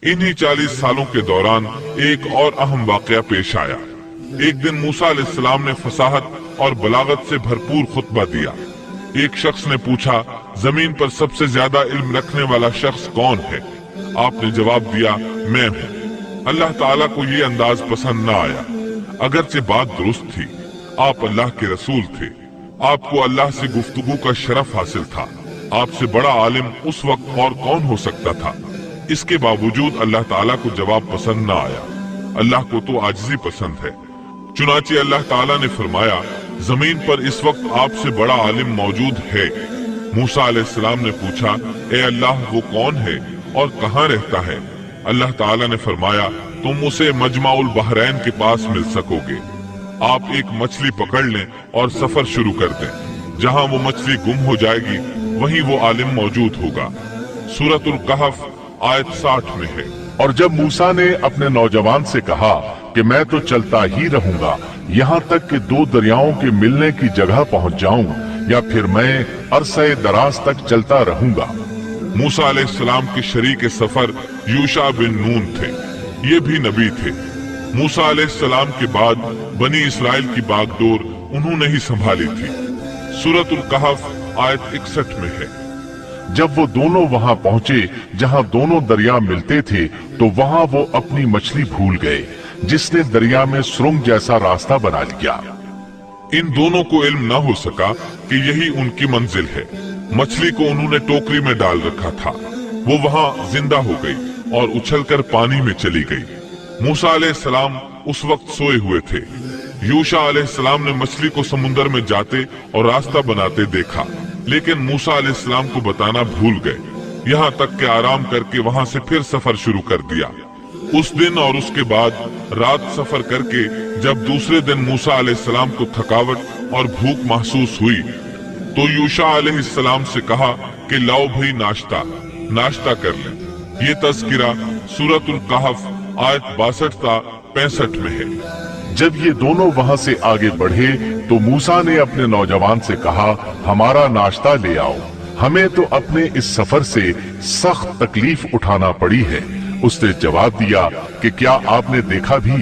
इन्हीं 40 सालों के दौरान एक और अहम वाकया पेश आया। एक दिन मूसा अलैहिस्सलाम ने फसाहत और बलागत से भरपूर खुतबा दिया। एक शख्स ने पूछा, जमीन पर सबसे ज्यादा इल्म रखने वाला शख्स कौन है? आपने जवाब दिया, मैं हूँ। अल्लाह ताला को ये अंदाज पसंद न आया। अगरचे बात दुरुस्त थी, आप अल्लाह के रसूल थे, आपको अल्लाह से गुफ्तगू का शरफ हासिल था। आपसे बड़ा आलिम उस वक्त और कौन हो सकता था? इसके बावजूद अल्लाह ताला को जवाब पसंद न आया। अल्लाह को तो आजिज़ी पसंद है। चुनाचे अल्लाह ताला ने फरमाया, जमीन पर इस वक्त आपसे बड़ा आलिम मौजूद है। मूसा अलैहिस्सलाम ने पूछा, ए अल्लाह, वो कौन है और कहाँ रहता है? अल्लाह ताला ने फरमाया, तुम उसे मजमाउल बहरैन के पास मिल सकोगे। आप एक मछली पकड़ लें और सफर शुरू कर दें। जहाँ वो मछली गुम हो जाएगी वहीं वो आलिम मौजूद होगा। सूरतुल कहफ आयत 60 में है। और जब मूसा ने अपने नौजवान से कहा कि मैं तो चलता ही रहूंगा यहाँ तक कि 2 दरियाओं के मिलने की जगह पहुँच जाऊं, या फिर मैं अरसे दराज तक चलता रहूंगा। मूसा अलैहिस्सलाम के शरीक सफर यूशा बिन नून थे। ये भी नबी थे। मूसा अलैहिस्सलाम के बाद बनी इस्राइल की बागडोर उन्होंने ही संभाली थी। सूरतुल कहफ आयत 61 में है। जब वो दोनों वहाँ पहुँचे जहाँ दोनों दरिया मिलते थे, तो वहाँ वो अपनी मछली भूल गए, जिसने दरिया में सुरंग जैसा रास्ता बना लिया। इन दोनों को इल्म न हो सका कि यही उनकी मंजिल है। मछली को उन्होंने टोकरी में डाल रखा था। वो वहाँ जिंदा हो गई और उछलकर पानी में चली गई। मूसा अलैहिस्सलाम उस वक्त सोए हुए थे। यूशा अलैहिस्सलाम ने मछली को समुंदर में जाते और रास्ता बनाते देखा, लेकिन मूसा अलैहिस्सलाम को बताना भूल गए। यहाँ तक कि आराम करके वहाँ से फिर सफर शुरू कर दिया। उस दिन और उसके बाद रात सफर करके जब दूसरे दिन मूसा अलैहिस्सलाम को थकावट और भूख महसूस हुई, तो यूशा अलैहिस्सलाम से कहा कि लाओ भाई नाश्ता कर लें। ये तज़किरा सूरतुल कहफ आयत 62 ता 65 में है। जब ये दोनों वहाँ से आगे बढ़े तो मूसा ने अपने नौजवान से कहा, हमारा नाश्ता ले आओ, हमें तो अपने इस सफर से सख्त तकलीफ उठाना पड़ी है। उसने जवाब दिया कि क्या आपने देखा भी,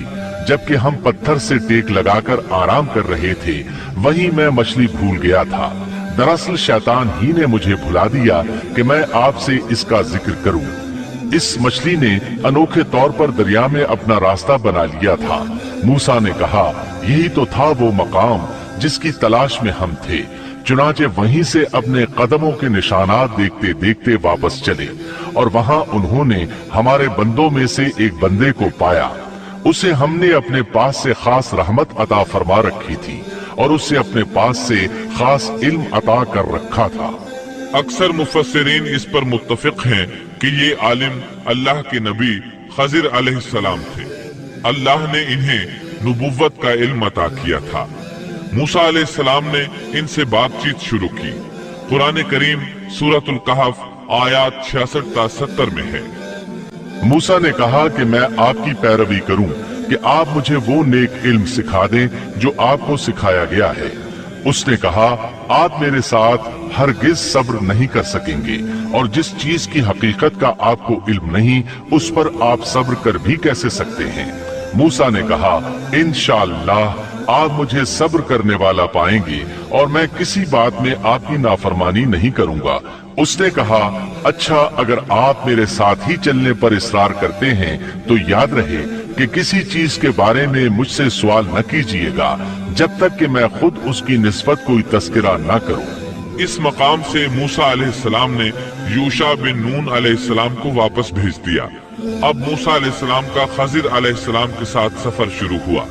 जबकि हम पत्थर से टेक लगाकर आराम कर रहे थे, वहीं मैं मछली भूल गया था। दरअसल शैतान ही ने मुझे भुला दिया कि मैं आपसे इसका जिक्र करूं। इस मछली ने अनोखे तौर पर दरिया में अपना रास्ता बना लिया था। मूसा ने कहा, यही तो था वो मकाम जिसकी तलाश में हम थे। चुनाचे वहीं से अपने कदमों के निशानात देखते देखते वापस चले और वहां उन्होंने हमारे बंदों में से एक बंदे को पाया। उसे हमने अपने पास से खास रहमत अता फरमा रखी थी और उससे अपने पास से खास इल्म अता कर रखा था। अक्सर मुफस्सिरीन इस पर मुत्तफिक हैं कि ये आलिम अल्लाह के नबी खजिर अलैहिस्सलाम थे। अल्लाह ने इन्हें नबुव्वत का इल्म अता किया था। मूसा अलैहिस्सलाम ने इनसे बातचीत शुरू की। कुरान करीम सूरतुल कहफ आयत 66 ता 70 में है। मूसा ने कहा कि मैं आपकी पैरवी करूं कि आप मुझे वो नेक इल्म सिखा दें जो आपको सिखाया गया है। उसने कहा, आप मेरे साथ हरगिज सब्र नहीं कर सकेंगे और जिस चीज की हकीकत का आपको इल्म नहीं, उस पर आप सब्र कर भी कैसे सकते हैं। मूसा ने कहा, इंशाअल्लाह आप मुझे सब्र करने वाला पाएंगे और मैं किसी बात में आपकी नाफरमानी नहीं करूंगा। उसने कहा, अच्छा अगर आप मेरे साथ ही चलने पर इसरार करते हैं तो याद रहे कि किसी चीज के बारे में मुझसे सवाल न कीजिएगा जब तक कि मैं खुद उसकी निस्बत कोई तस्करा न करूं। इस मकाम से मूसा अलैहिस्सलाम ने यूशा बिन नून अलैहिस्सलाम को वापस भेज दिया। अब मूसा अलैहिस्सलाम का खजिर अलैहिस्सलाम के साथ सफर शुरू हुआ।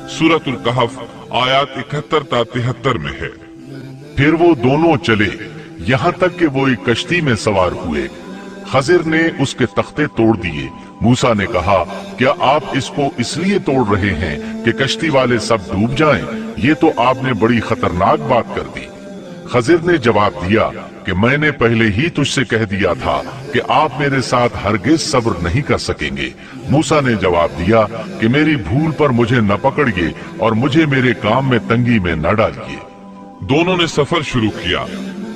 सूरतुल कहफ आयत 71 ता 73 में है। फिर वो दोनों चले यहाँ तक कि वो एक कश्ती में सवार हुए। खजिर ने उसके तख्ते तोड़ दिए। मूसा ने कहा, क्या आप इसको इसलिए तोड़ रहे हैं कि कश्ती वाले सब डूब जाएं? ये तो आपने बड़ी खतरनाक बात कर दी। खजिर ने जवाब दिया कि मैंने पहले ही तुझसे कह दिया था कि आप मेरे साथ हरगिज सब्र नहीं कर सकेंगे। मूसा ने जवाब दिया कि मेरी भूल पर मुझे न पकड़िए और मुझे मेरे काम में तंगी में न डालिए। दोनों ने सफर शुरू किया।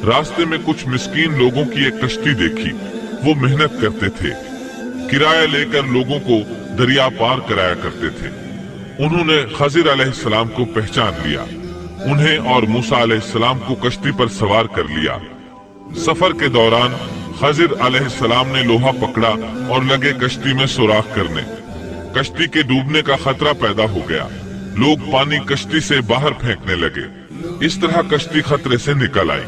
रास्ते में कुछ मिस्कीन लोगों की एक कश्ती देखी। वो मेहनत करते थे। किराया लेकर लोगों को दरिया पार कराया करते थे। उन्होंने खजिर अलैहिस्सलाम को पहचान लिया। उन्हें और मूसा अलैहिस्सलाम को कश्ती पर सवार कर लिया। सफर के दौरान खजिर अलैहिस्सलाम ने लोहा पकड़ा और लगे कश्ती में सुराख करने। कश्ती के डूबने का खतरा पैदा हो गया। लोग पानी कश्ती से बाहर फेंकने लगे। इस तरह कश्ती खतरे से निकल आई।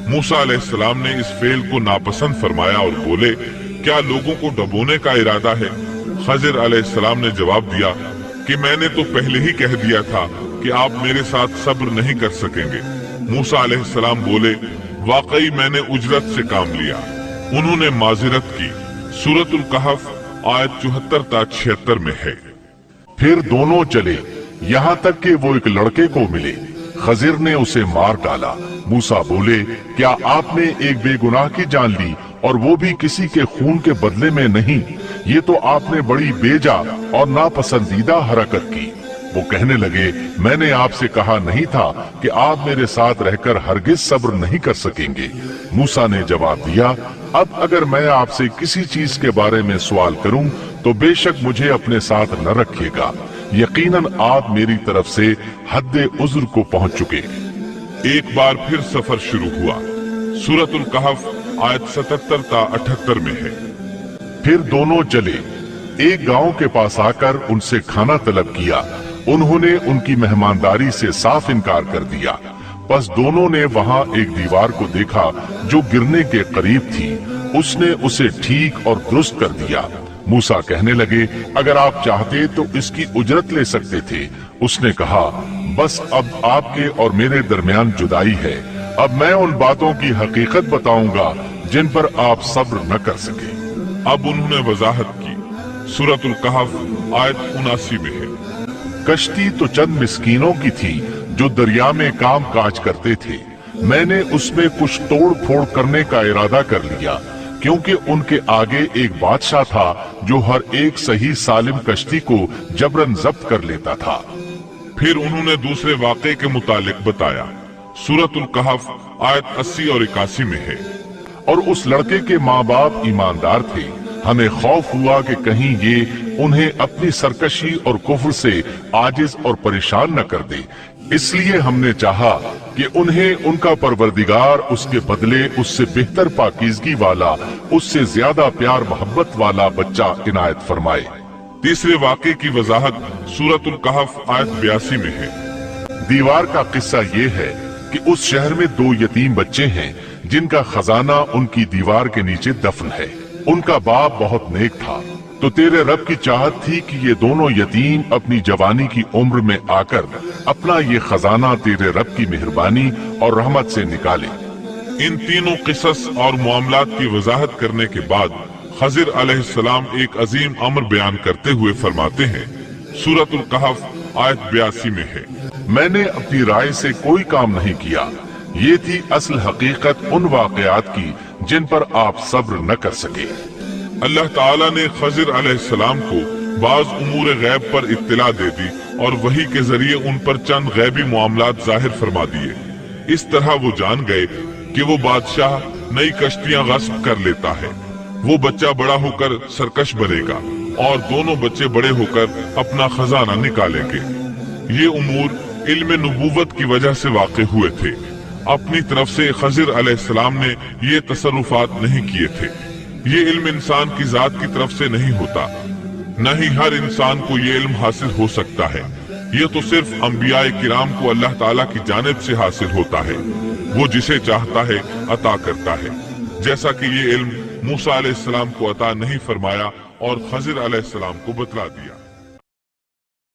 मूसा अलैहिस्सलाम ने इस फेल को नापसंद फरमाया और बोले, क्या लोगों को डुबोने का इरादा है? खजिर अलैहिस्सलाम ने जवाब दिया कि मैंने तो पहले ही कह दिया था कि आप मेरे साथ सब्र नहीं कर सकेंगे। मूसा अलैहिस्सलाम बोले, वाकई मैंने उजरत से काम लिया। उन्होंने माजिरत की। सूरतुल कहफ आयत 74 ता 76 में है। फिर दोनों चले, यहाँ तक कि वो एक लड़के को मिले। खजिर ने उसे मार डाला। मूसा बोले, क्या आपने एक बेगुनाह की जान ली, और वो भी किसी के खून के बदले में नहीं? ये तो आपने बड़ी बेजा और नापसंदीदा हरकत की। वो कहने लगे, मैंने आपसे कहा नहीं था कि आप मेरे साथ रहकर हरगिज सब्र नहीं कर सकेंगे। मूसा ने जवाब दिया, अब अगर मैं आपसे किसी चीज के बारे में सवाल करूं तो बेशक मुझे अपने साथ न रखिएगा। यकीनन आप मेरी तरफ से हद्दे उज़्र को पहुंच चुके। एक बार फिर सफर शुरू हुआ। सूरतुल कहफ आयत 77 ता 78 में है। फिर दोनों चले, एक गांव के पास आकर उनसे खाना तलब किया। उन्होंने उनकी मेहमानदारी से साफ इनकार कर दिया। बस दोनों ने वहां एक दीवार को देखा जो गिरने के करीब थी। उसने उसे ठीक और दुरुस्त कर दिया। मूसा कहने लगे, अगर आप चाहते तो इसकी उजरत ले सकते थे। उसने कहा, बस अब आपके और मेरे दरमियान जुदाई है। अब मैं उन बातों की हकीकत बताऊंगा जिन पर आप सब्र न कर सके। अब उन्होंने वजाहत की। सूरतुल कहफ आयत 79 में है। कश्ती तो चंद मिस्कीनों की थी जो दरिया में काम काज करते थे। मैंने उसमें कुछ तोड़ फोड़ करने का इरादा कर लिया, क्योंकि उनके आगे एक बादशाह था जो हर एक सही सालिम कश्ती को जबरन जब्त कर लेता था। फिर उन्होंने दूसरे वाक़े के मुतालिक बताया। सूरतुल कहफ आयत 80 और 81 में है। और उस लड़के के माँ बाप ईमानदार थे। हमें खौफ हुआ कि कहीं ये उन्हें अपनी सरकशी और कुफ्र से आजिज और परेशान न कर दे। इसलिए हमने चाहा कि उन्हें उनका परवरदिगार उसके बदले उससे बेहतर पाकीज़गी वाला, उससे ज्यादा प्यार मोहब्बत वाला बच्चा इनायत फरमाए। तीसरे वाक़े की वजाहत सूरतुल कहफ आयत 82 में है। दीवार का किस्सा ये है कि उस शहर में 2 यतीम बच्चे हैं जिनका खजाना उनकी दीवार के नीचे दफन है। उनका बाप बहुत नेक था, तो तेरे रब की चाहत थी कि ये दोनों यतीम अपनी जवानी की उम्र में आकर अपना ये खजाना तेरे रब की मेहरबानी और रहमत से निकाले। इन तीनों किस्स और मामलात की वजाहत करने के बाद खजिर अलैहिस्सलाम एक अजीम अमर बयान करते हुए फरमाते हैं। सूरतुल कहफ आयत 82 में है। मैंने अपनी राय से कोई काम नहीं किया। ये थी असल हकीकत उन वाकयात की जिन पर आप सब्र न कर सके। अल्लाह ताला ने खजिर अलैहिस्सलाम को बाज उमूर गैब पर इत्तला दे दी और वही के जरिए उन पर चंद गैबी मामलात जाहिर फरमा दिए। इस तरह वो जान गए कि वो बादशाह नई कश्तियां गस्ब कर लेता है। वो बच्चा बड़ा होकर सरकश बनेगा और दोनों बच्चे बड़े होकर अपना खजाना निकालेंगे। ये उमूर इल्म नबूवत की वजह से वाक़े हुए थे। अपनी तरफ से खजिर अलैहिस्सलाम ने ये तसर्रुफात नहीं किए थे। ये इल्म इंसान की जात की तरफ से नहीं होता, न ही हर इंसान को ये इल्म हासिल हो सकता है। ये तो सिर्फ अंबियाए किराम को अल्लाह ताला की जानिब से हासिल होता है। वो जिसे चाहता है अता करता है, जैसा कि ये इल्म मूसा अलैहिस्सलाम को अता नहीं फरमाया और खजिर अलैहिस्सलाम को बतला दिया।